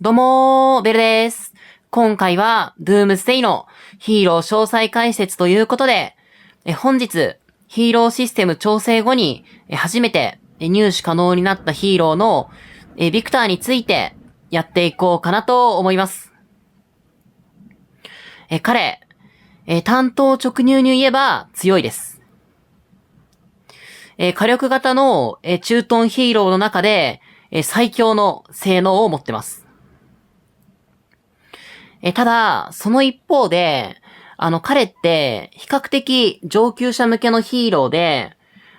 どうもベルです。今回は、ドゥームステイのヒーロー詳細解説ということで、本日、ヒーローシステム調整後に、初めて入手可能になったヒーローの、ビクターについてやっていこうかなと思います。彼、単刀直入に言えば強いです。火力型の、駐屯ヒーローの中で、最強の性能を持ってます。ただ、その一方で、彼って、比較的上級者向けのヒーローで、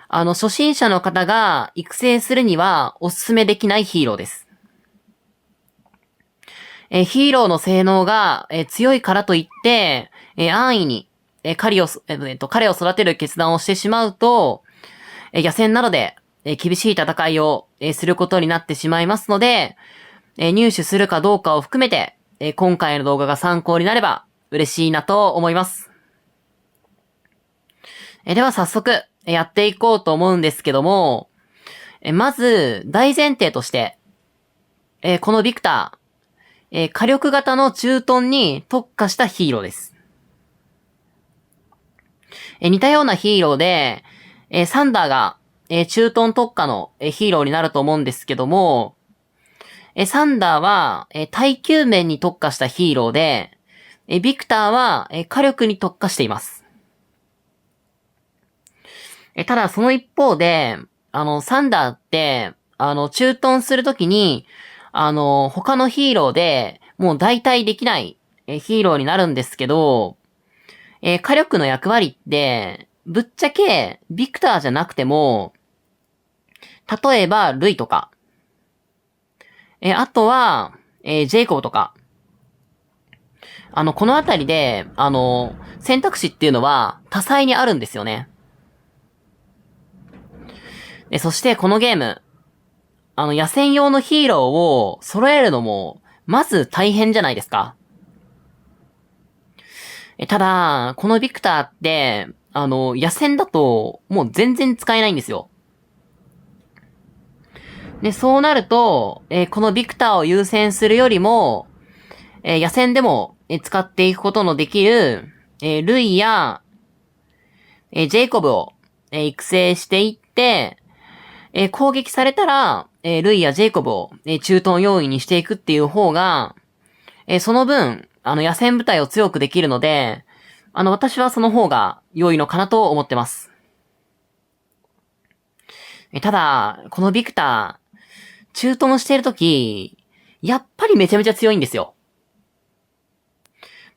初心者の方が育成するにはお勧めできないヒーローです。ヒーローの性能が、強いからといって、安易に、彼を育てる決断をしてしまうと、野戦などで、厳しい戦いを、することになってしまいますので、入手するかどうかを含めて、今回の動画が参考になれば嬉しいなと思います。では早速やっていこうと思うんですけども、まず大前提として、このビクター、火力型の駐屯に特化したヒーローです。似たようなヒーローで、サンダーが、駐屯特化のヒーローになると思うんですけども、サンダーは、耐久面に特化したヒーローで、ビクターは、火力に特化しています。ただ、その一方で、サンダーって、駐屯するときに、他のヒーローで、もう代替できない、ヒーローになるんですけど、火力の役割って、ぶっちゃけ、ビクターじゃなくても、例えば、ルイとか、あとは、ジェイコブとか。このあたりで、選択肢っていうのは多彩にあるんですよね。そしてこのゲーム、野戦用のヒーローを揃えるのも、まず大変じゃないですか。ただ、このビクターって、野戦だと、もう全然使えないんですよ。で、そうなると、このビクターを優先するよりも、野戦でも使っていくことのできる、ルイや、ジェイコブを、育成していって、攻撃されたら、ルイやジェイコブを、駐屯要員にしていくっていう方が、その分、野戦部隊を強くできるので、私はその方が良いのかなと思ってます。ただ、このビクター、駐屯しているとき、やっぱりめちゃめちゃ強いんですよ。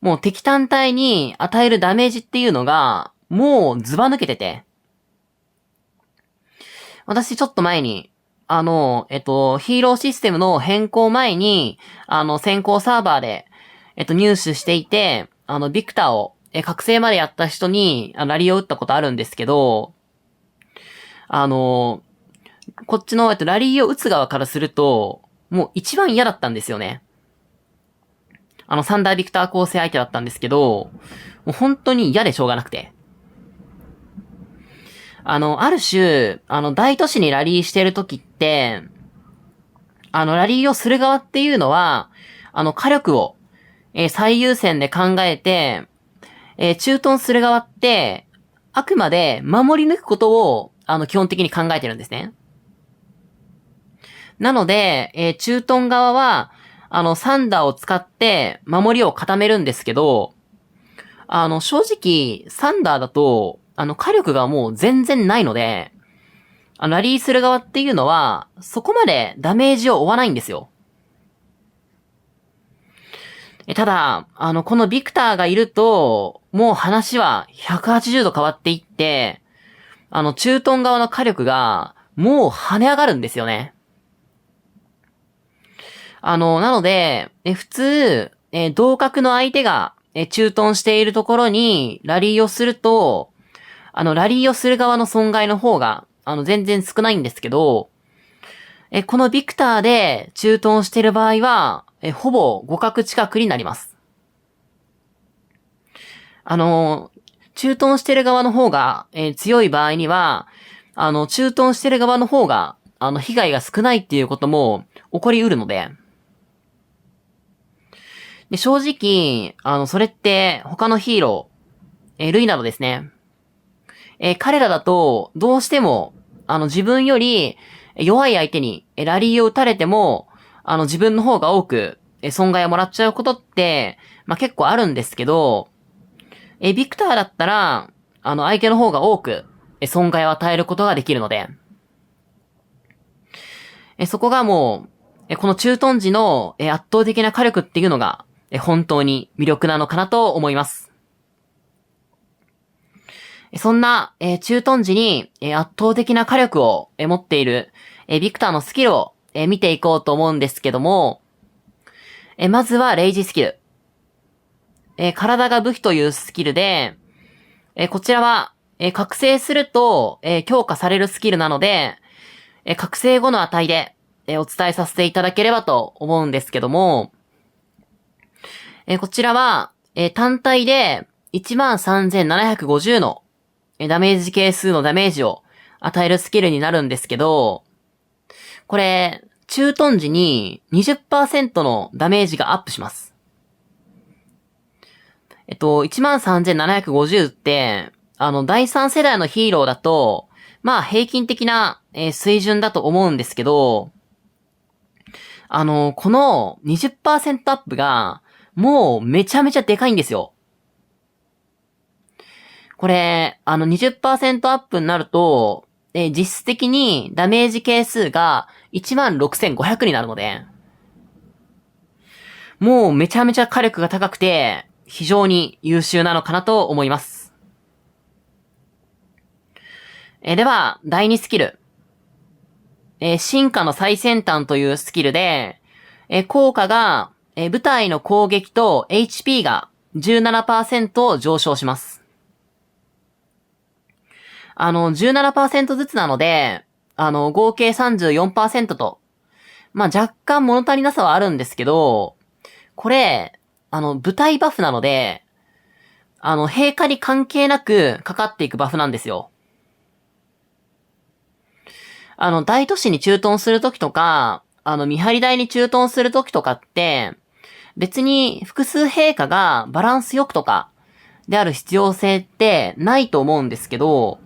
もう敵単体に与えるダメージっていうのが、もうズバ抜けてて。私ちょっと前に、ヒーローシステムの変更前に、先行サーバーで、入手していて、ビクターを、覚醒までやった人に、ラリーを打ったことあるんですけど、こっちの、ラリーを打つ側からすると、もう一番嫌だったんですよね。サンダービクター構成相手だったんですけど、もう本当に嫌でしょうがなくて。ある種、大都市にラリーしてる時って、ラリーをする側っていうのは、火力を、最優先で考えて、駐屯する側って、あくまで守り抜くことを、基本的に考えてるんですね。なので、駐屯側は、サンダーを使って守りを固めるんですけど、正直、サンダーだと、火力がもう全然ないので、ラリーする側っていうのは、そこまでダメージを負わないんですよ。ただ、このビクターがいると、もう話は180度変わっていって、駐屯側の火力が、もう跳ね上がるんですよね。なので、普通、同格の相手が、駐屯しているところに、ラリーをすると、ラリーをする側の損害の方が、全然少ないんですけど、このビクターで駐屯している場合は、ほぼ互角近くになります。駐屯している側の方が、強い場合には、駐屯している側の方が、被害が少ないっていうことも起こり得るので、で、正直、それって他のヒーロー、ルイなどですね。彼らだと、どうしても、自分より弱い相手にラリーを打たれても、自分の方が多く、損害をもらっちゃうことって、まあ、結構あるんですけど、ビクターだったら、相手の方が多く、損害を与えることができるので、そこがもう、この駐屯時の、圧倒的な火力っていうのが、本当に魅力なのかなと思います。そんな、駐屯時に、圧倒的な火力を、持っている、ビクターのスキルを、見ていこうと思うんですけども、まずはレイジスキル。体が武器というスキルで、こちらは、覚醒すると、強化されるスキルなので、覚醒後の値で、お伝えさせていただければと思うんですけども、こちらは、単体で13,750のダメージ係数のダメージを与えるスキルになるんですけど、これ、駐屯時に 20% のダメージがアップします。13,750って、第3世代のヒーローだと、まあ平均的な、水準だと思うんですけど、この 20% アップが、もうめちゃめちゃでかいんですよ。これ、20% アップになると、実質的にダメージ係数が 16,500 になるので、もうめちゃめちゃ火力が高くて、非常に優秀なのかなと思います。では、第2スキル。進化の最先端というスキルで、効果が、部隊の攻撃と HP が 17% 上昇します。17% ずつなので、合計 34% と、まあ、若干物足りなさはあるんですけど、これ、部隊バフなので、陛下に関係なくかかっていくバフなんですよ。大都市に駐屯するときとか、見張り台に駐屯するときとかって、別に複数陛下がバランスよくとか、である必要性ってないと思うんですけど、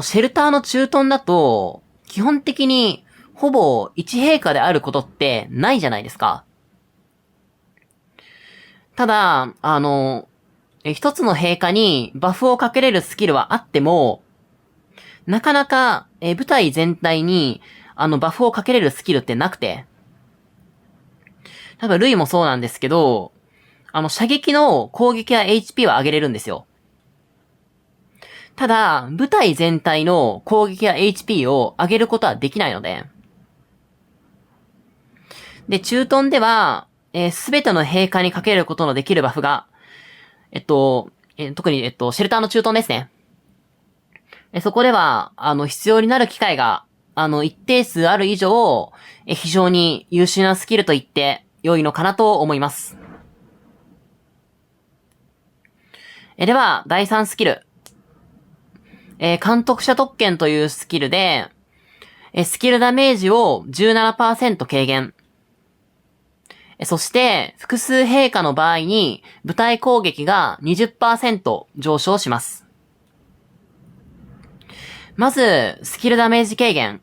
シェルターの駐屯だと、基本的に、ほぼ一陛下であることってないじゃないですか。ただ、一つの陛下にバフをかけれるスキルはあっても、なかなか、部隊全体に、バフをかけれるスキルってなくて。多分、ルイもそうなんですけど、射撃の攻撃や HP は上げれるんですよ。ただ、部隊全体の攻撃や HP を上げることはできないので。で、駐屯では、すべての陛下にかけることのできるバフが、特に、シェルターの駐屯ですね。そこでは、必要になる機会が、一定数ある以上、非常に優秀なスキルと言って良いのかなと思います。では、第3スキル。監督者特権というスキルで、スキルダメージを 17% 軽減。そして、複数陛下の場合に、部隊攻撃が 20% 上昇します。まず、スキルダメージ軽減。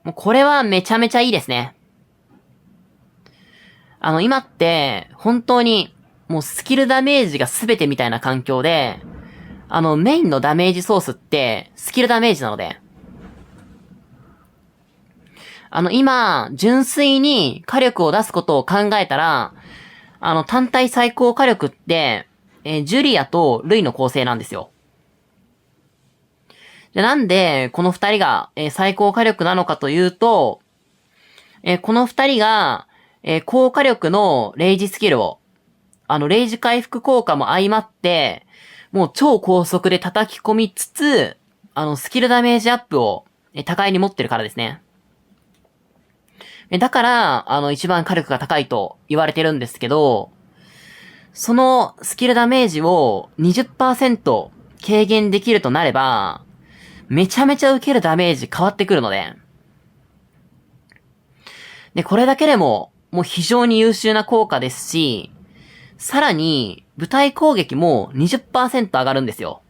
もうこれはめちゃめちゃいいですね。今って、本当に、もうスキルダメージが全てみたいな環境で、メインのダメージソースって、スキルダメージなので、今、純粋に火力を出すことを考えたら、単体最高火力って、ジュリアとルイの構成なんですよ。じゃなんで、この二人が、最高火力なのかというと、この二人が、高火力のレイジスキルを、レイジ回復効果も相まって、もう超高速で叩き込みつつ、スキルダメージアップを、高いに持ってるからですね。だから、一番火力が高いと言われてるんですけど、そのスキルダメージを 20% 軽減できるとなれば、めちゃめちゃ受けるダメージ変わってくるので、で、これだけでも、もう非常に優秀な効果ですし、さらに、部隊攻撃も 20% 上がるんですよ。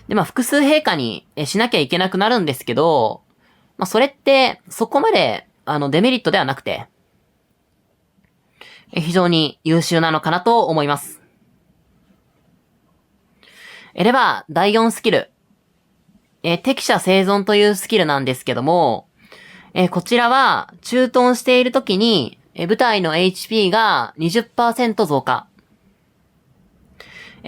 で、まあ、複数陛下にしなきゃいけなくなるんですけど、まあ、それって、そこまで、デメリットではなくて、非常に優秀なのかなと思います。では、第4スキル。適者生存というスキルなんですけども、こちらは、駐屯している時に、部隊の HP が 20% 増加。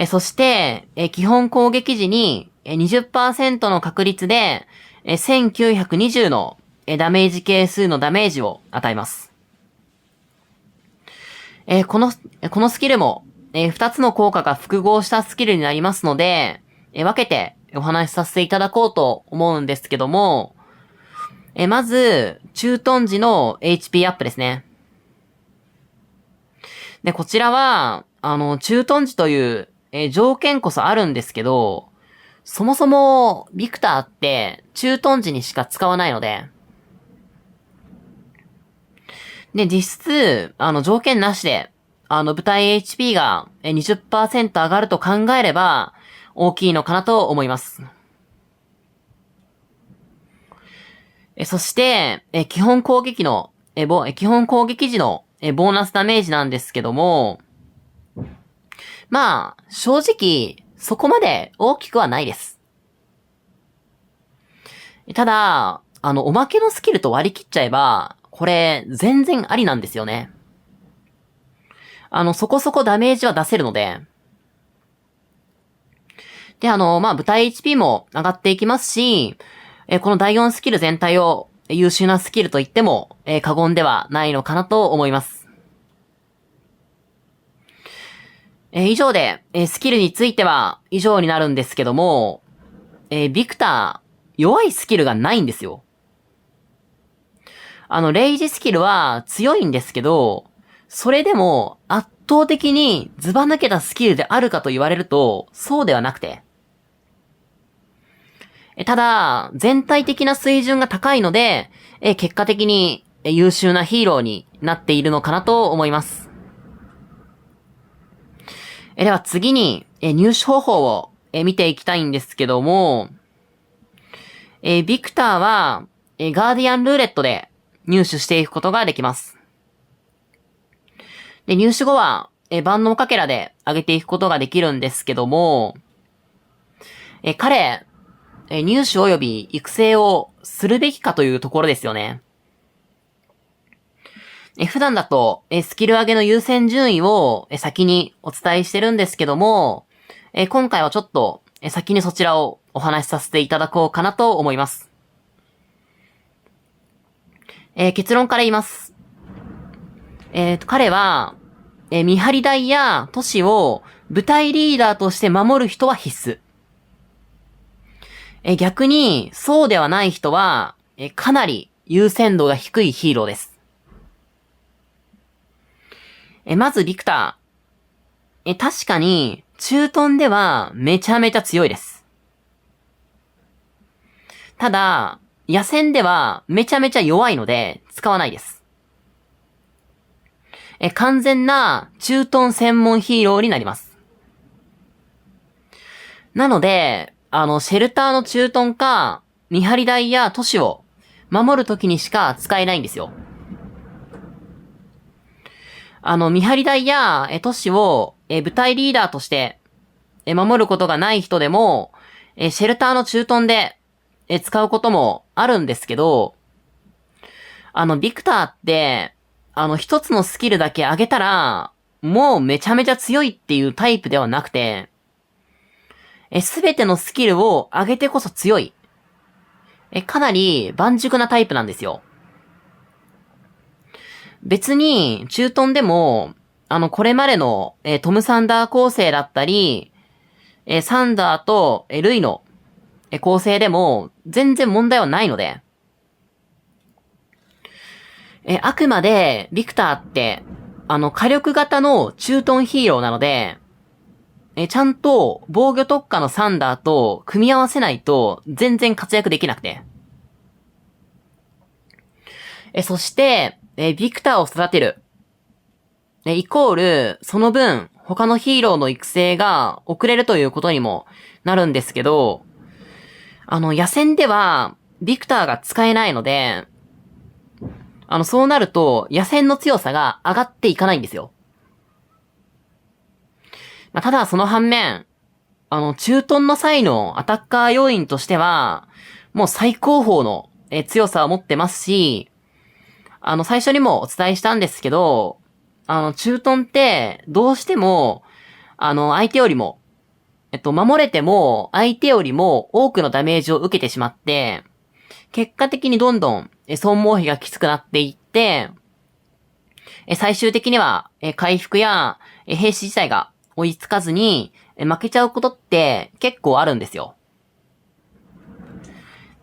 そして、基本攻撃時に 20% の確率で、1920のダメージ係数のダメージを与えます。このスキルも、2つの効果が複合したスキルになりますので、分けてお話しさせていただこうと思うんですけども、まず、駐屯時の HP アップですね。で、こちらは、駐屯時という、条件こそあるんですけど、そもそも、ビクターって、駐屯時にしか使わないので、で、実質、条件なしで、部隊 HP が 20% 上がると考えれば、大きいのかなと思います。そして、基本攻撃時の、ボーナスダメージなんですけども、まあ、正直、そこまで大きくはないです。ただ、おまけのスキルと割り切っちゃえば、これ、全然ありなんですよね。そこそこダメージは出せるので、で、まあ、部隊 HP も上がっていきますし、この第4スキル全体を優秀なスキルと言っても、過言ではないのかなと思います。以上で、スキルについては以上になるんですけども、ビクター、弱いスキルがないんですよ。レイジスキルは強いんですけど、それでも圧倒的にズバ抜けたスキルであるかと言われると、そうではなくて。ただ、全体的な水準が高いので、結果的に優秀なヒーローになっているのかなと思います。では次に、入手方法を見ていきたいんですけども、ビクターは、ガーディアンルーレットで入手していくことができます。で、入手後は、万能かけらで上げていくことができるんですけども、入手及び育成をするべきかというところですよね。普段だと、スキル上げの優先順位を先にお伝えしてるんですけども、今回はちょっと先にそちらをお話しさせていただこうかなと思います。結論から言います。彼は、見張り台や都市を部隊リーダーとして守る人は必須。逆に、そうではない人は、かなり優先度が低いヒーローです。まず、ビクター。確かに、駐屯ではめちゃめちゃ強いです。ただ、野戦ではめちゃめちゃ弱いので、使わないです。完全な駐屯専門ヒーローになります。なので、シェルターの駐屯か、見張り台や都市を守るときにしか使えないんですよ。見張り台や都市を部隊リーダーとして守ることがない人でも、シェルターの駐屯で使うこともあるんですけど、ビクターって、一つのスキルだけ上げたら、もうめちゃめちゃ強いっていうタイプではなくて、すべてのスキルを上げてこそ強い。かなり盤熟なタイプなんですよ。別に、駐屯でも、これまでの、トム・サンダー構成だったり、サンダーと、ルイの、構成でも、全然問題はないので、あくまで、ビクターって、火力型の駐屯ヒーローなので、ちゃんと防御特化のサンダーと組み合わせないと全然活躍できなくて。そして、ビクターを育てる。イコール、その分、他のヒーローの育成が遅れるということにもなるんですけど、野戦では、ビクターが使えないので、そうなると、野戦の強さが上がっていかないんですよ。ただ、その反面、駐屯の際のアタッカー要員としては、もう最高峰の、強さを持ってますし、最初にもお伝えしたんですけど、駐屯って、どうしても、相手よりも、守れても、相手よりも多くのダメージを受けてしまって、結果的にどんどん、損耗費がきつくなっていって、最終的には、回復や、兵士自体が追いつかずに、負けちゃうことって結構あるんですよ。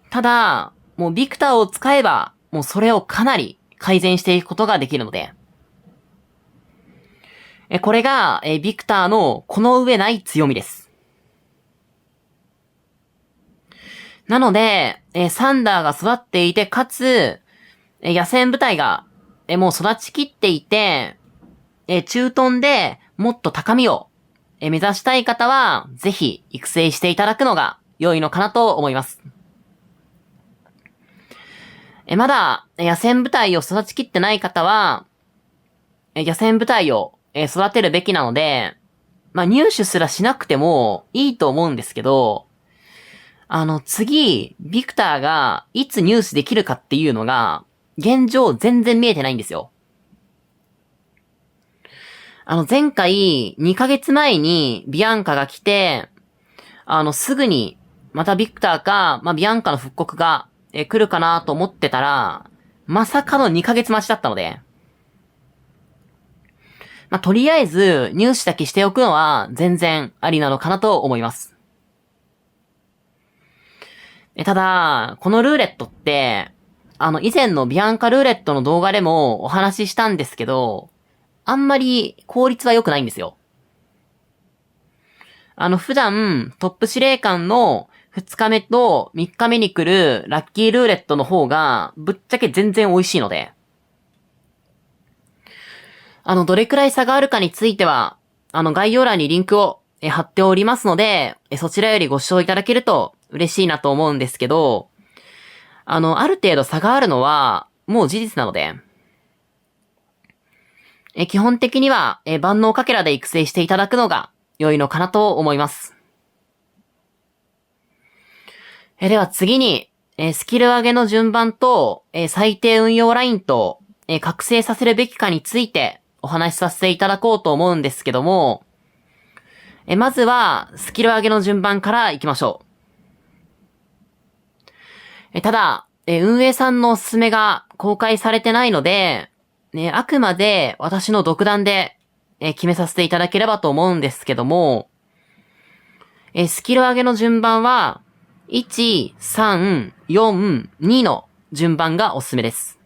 ただ、もうビクターを使えば、もうそれをかなり改善していくことができるので、これが、ビクターのこの上ない強みです。なので、サンダーが育っていて、かつ、野戦部隊が、もう育ちきっていて、駐屯でもっと高みを、目指したい方は、ぜひ育成していただくのが良いのかなと思います。まだ、野戦部隊を育ちきってない方は、野戦部隊を、育てるべきなので、入手すらしなくてもいいと思うんですけど、次、ビクターがいつ入手できるかっていうのが、現状全然見えてないんですよ。前回、2ヶ月前にビアンカが来て、すぐに、またビクターか、ビアンカの復刻が、来るかなと思ってたら、まさかの2ヶ月待ちだったので、とりあえず、入手だけしておくのは、全然ありなのかなと思います。ただ、このルーレットって、以前のビアンカルーレットの動画でもお話ししたんですけど、あんまり効率は良くないんですよ。普段、トップ司令官の2日目と3日目に来るラッキールーレットの方が、ぶっちゃけ全然美味しいので、どれくらい差があるかについては、概要欄にリンクを貼っておりますので、そちらよりご視聴いただけると嬉しいなと思うんですけど、ある程度差があるのは、もう事実なので、基本的には、万能かけらで育成していただくのが良いのかなと思います。では次に、スキル上げの順番と、最低運用ラインと、覚醒させるべきかについてお話しさせていただこうと思うんですけども、まずは、スキル上げの順番から行きましょう。ただ、運営さんのおすすめが公開されてないので、あくまで私の独断で、決めさせていただければと思うんですけども、スキル上げの順番は、1、3、4、2の順番がおすすめです。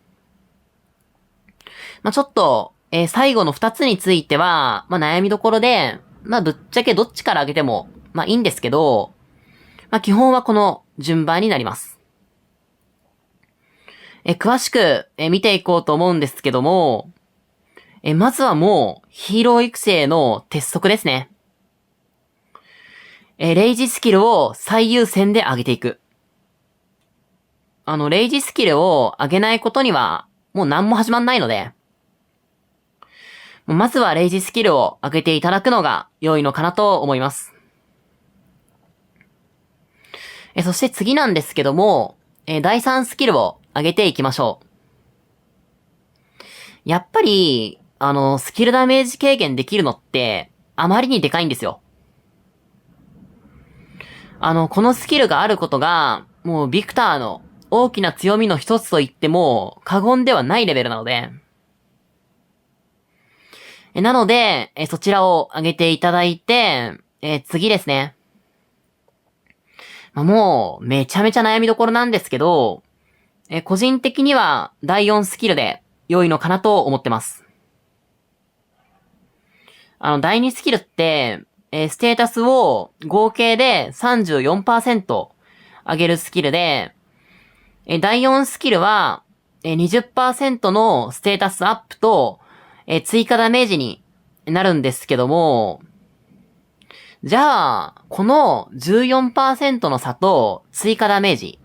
ちょっと、最後の2つについては、悩みどころで、ぶっちゃけどっちから上げても、いいんですけど、基本はこの順番になります。詳しく、見ていこうと思うんですけども、まずはもう、ヒーロー育成の鉄則ですね。レイジスキルを最優先で上げていく。レイジスキルを上げないことには、もう何も始まんないので、まずはレイジスキルを上げていただくのが良いのかなと思います。そして次なんですけども、第3スキルを上げていきましょう。やっぱり、スキルダメージ軽減できるのって、あまりにでかいんですよ。このスキルがあることが、もうビクターの大きな強みの一つと言っても過言ではないレベルなので、そちらを上げていただいて、次ですね。もう、めちゃめちゃ悩みどころなんですけど、個人的には第4スキルで良いのかなと思ってます。第2スキルって、ステータスを合計で 34% 上げるスキルで、第4スキルは、20% のステータスアップと、追加ダメージになるんですけども、じゃあ、この 14% の差と追加ダメージ、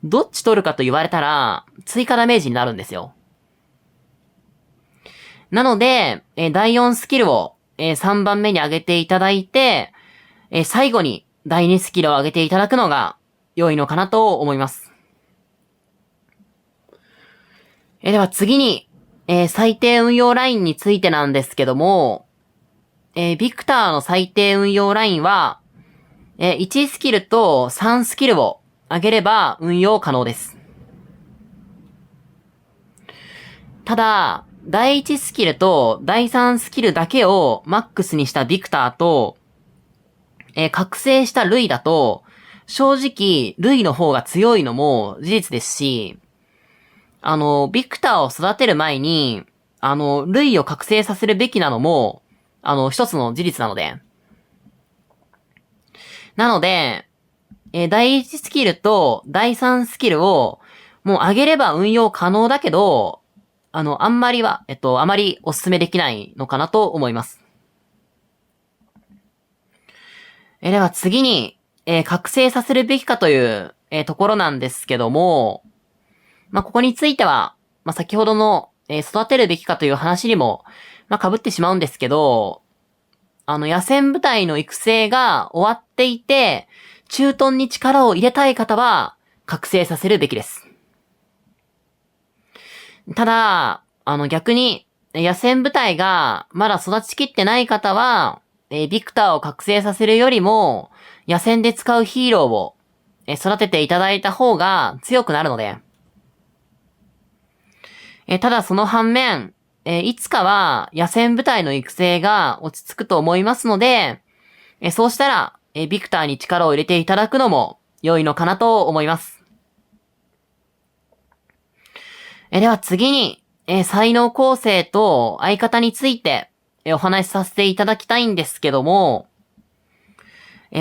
どっち取るかと言われたら、追加ダメージになるんですよ。なので、第4スキルを、3番目に上げていただいて、最後に第2スキルを上げていただくのが良いのかなと思います。では次に、最低運用ラインについてなんですけども、ビクターの最低運用ラインは、1スキルと3スキルを上げれば運用可能です。ただ、第1スキルと第3スキルだけをマックスにしたビクターと、覚醒したルイだと、正直、ルイの方が強いのも事実ですし、ビクターを育てる前に、ルイを覚醒させるべきなのも、一つの事実なので。なので、第1スキルと第3スキルを、もう上げれば運用可能だけど、あまりお勧めできないのかなと思います。では次に、覚醒させるべきかという、ところなんですけども、ここについては、先ほどの、育てるべきかという話にも、被ってしまうんですけど、野戦部隊の育成が終わっていて、駐屯に力を入れたい方は、覚醒させるべきです。ただ、逆に、野戦部隊がまだ育ちきってない方は、ビクターを覚醒させるよりも、野戦で使うヒーローを、育てていただいた方が強くなるので、ただその反面、いつかは野戦部隊の育成が落ち着くと思いますので、そうしたら、ビクターに力を入れていただくのも良いのかなと思います。では次に、才能構成と相方について、お話しさせていただきたいんですけども、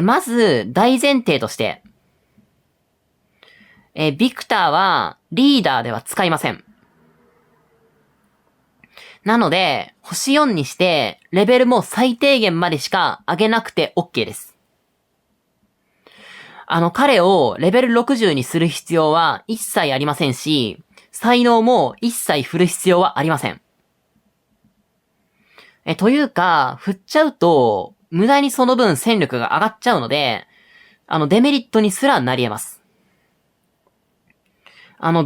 まず大前提として、ビクターはリーダーでは使いません。なので、星4にして、レベルも最低限までしか上げなくて OK です。彼をレベル60にする必要は一切ありませんし、才能も一切振る必要はありません。というか、振っちゃうと、無駄にその分戦力が上がっちゃうので、デメリットにすらなり得ます。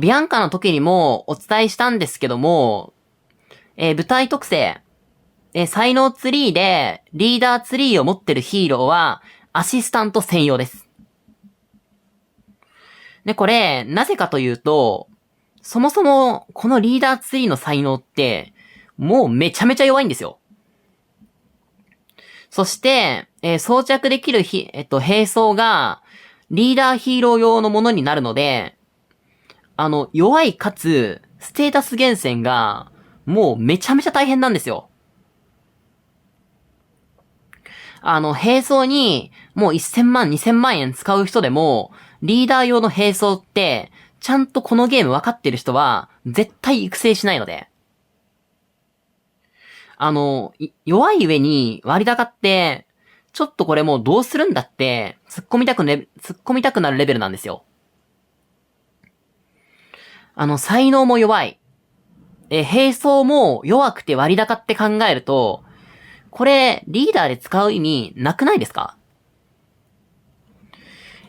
ビアンカの時にもお伝えしたんですけども、部隊特性、才能ツリーでリーダーツリーを持ってるヒーローはアシスタント専用です。で、これ、なぜかというと、そもそもこのリーダーツリーの才能って、もうめちゃめちゃ弱いんですよ。そして、装着できる兵装がリーダーヒーロー用のものになるので、弱いかつ、ステータス厳選が、もうめちゃめちゃ大変なんですよ。兵装に、もう1000万、2000万円使う人でも、リーダー用の兵装って、ちゃんとこのゲーム分かってる人は、絶対育成しないので。弱い上に割高って、ちょっとこれもうどうするんだって、突っ込みたくなるレベルなんですよ。才能も弱い。兵装も弱くて割高って考えると、これ、リーダーで使う意味なくないですか？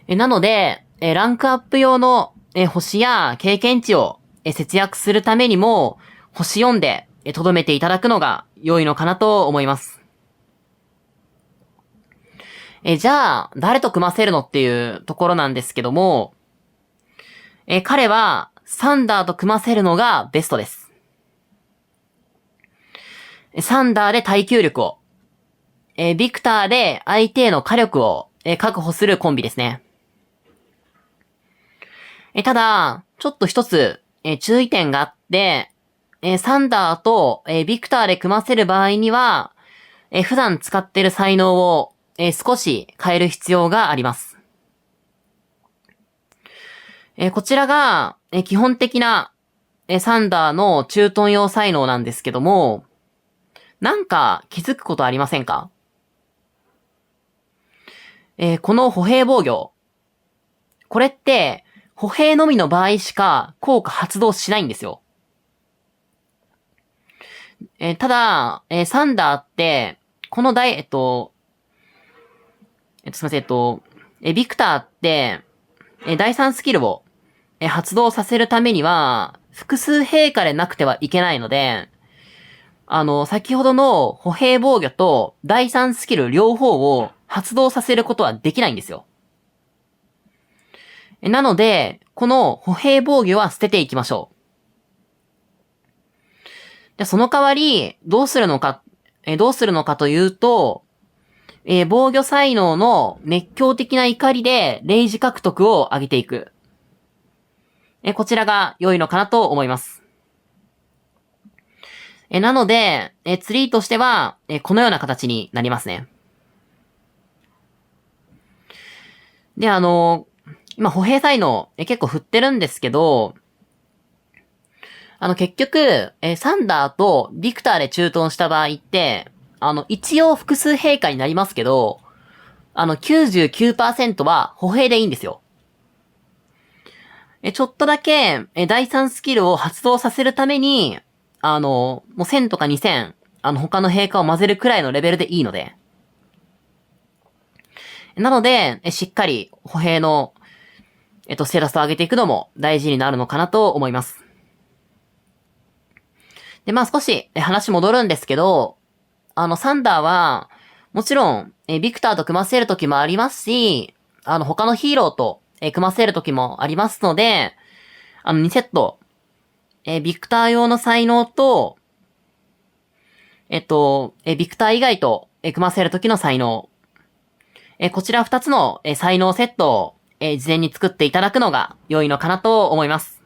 なので、ランクアップ用の、星や経験値を、節約するためにも、星4で、留めていただくのが良いのかなと思います。じゃあ、誰と組ませるのっていうところなんですけども、彼は、サンダーと組ませるのがベストです。サンダーで耐久力を、ビクターで相手への火力を、確保するコンビですね。ただ、ちょっと一つ、注意点があって、サンダーと、ビクターで組ませる場合には、普段使っている才能を、少し変える必要があります。こちらが、基本的な、サンダーの駐屯用才能なんですけども、なんか気づくことありませんか？この歩兵防御。これって、歩兵のみの場合しか効果発動しないんですよ。ただ、サンダーって、このすいません、ビクターって、第3スキルを、発動させるためには、複数兵化でなくてはいけないので、先ほどの歩兵防御と第3スキル両方を発動させることはできないんですよ。なので、この歩兵防御は捨てていきましょう。で、その代わり、どうするのかというと、防御才能の熱狂的な怒りで、レイジ獲得を上げていく。こちらが良いのかなと思います。なので、ツリーとしては、このような形になりますね。で、今、歩兵才能、結構振ってるんですけど、結局、サンダーとビクターで駐屯した場合って、一応複数兵化になりますけど、99% は歩兵でいいんですよ。ちょっとだけ、第3スキルを発動させるために、もう1000とか2000、他の兵化を混ぜるくらいのレベルでいいので。なので、しっかり歩兵の、ステータスを上げていくのも大事になるのかなと思います。で、まあ少し話戻るんですけど、サンダーは、もちろん、ビクターと組ませる時もありますし、他のヒーローと、組ませる時もありますので、2セット、ビクター用の才能と、ビクター以外と、組ませる時の才能、こちら2つの、才能セットを、事前に作っていただくのが良いのかなと思います。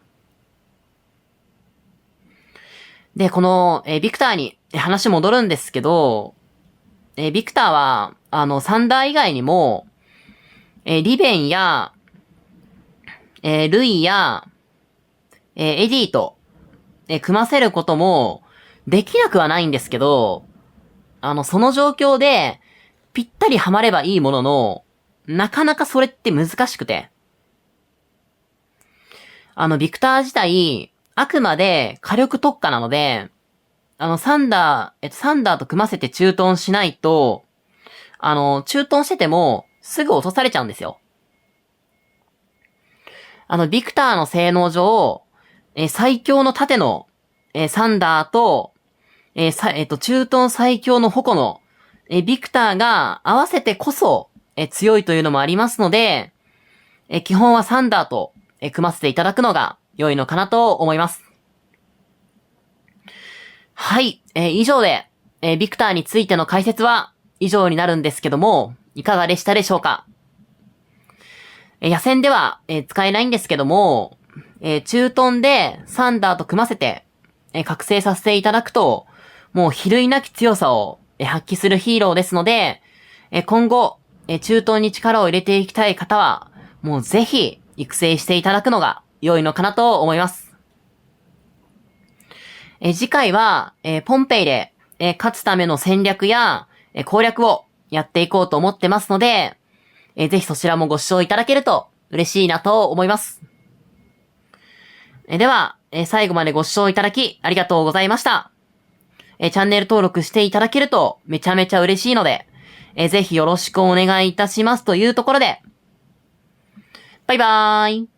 で、この、ビクターに話戻るんですけど、ビクターは、サンダー以外にも、リベンや、ルイや、エディと、組ませることも、できなくはないんですけど、その状況で、ぴったりはまればいいものの、なかなかそれって難しくて。ビクター自体、あくまで火力特化なので、サンダーと組ませて駐屯しないと、駐屯してても、すぐ落とされちゃうんですよ。ビクターの性能上、最強の盾の、サンダーと、駐屯最強の矛の、ビクターが合わせてこそ、強いというのもありますので、基本はサンダーと、組ませていただくのが良いのかなと思います。はい、以上で、ビクターについての解説は以上になるんですけども、いかがでしたでしょうか？野戦では、使えないんですけども、駐屯でサンダーと組ませて、覚醒させていただくと、もう比類なき強さを、発揮するヒーローですので、今後、駐屯に力を入れていきたい方は、もうぜひ育成していただくのが良いのかなと思います。次回は、ポンペイで、勝つための戦略や、攻略をやっていこうと思ってますので、ぜひそちらもご視聴いただけると嬉しいなと思います。では、最後までご視聴いただきありがとうございました。チャンネル登録していただけるとめちゃめちゃ嬉しいので、ぜひよろしくお願いいたしますというところで、バイバーイ。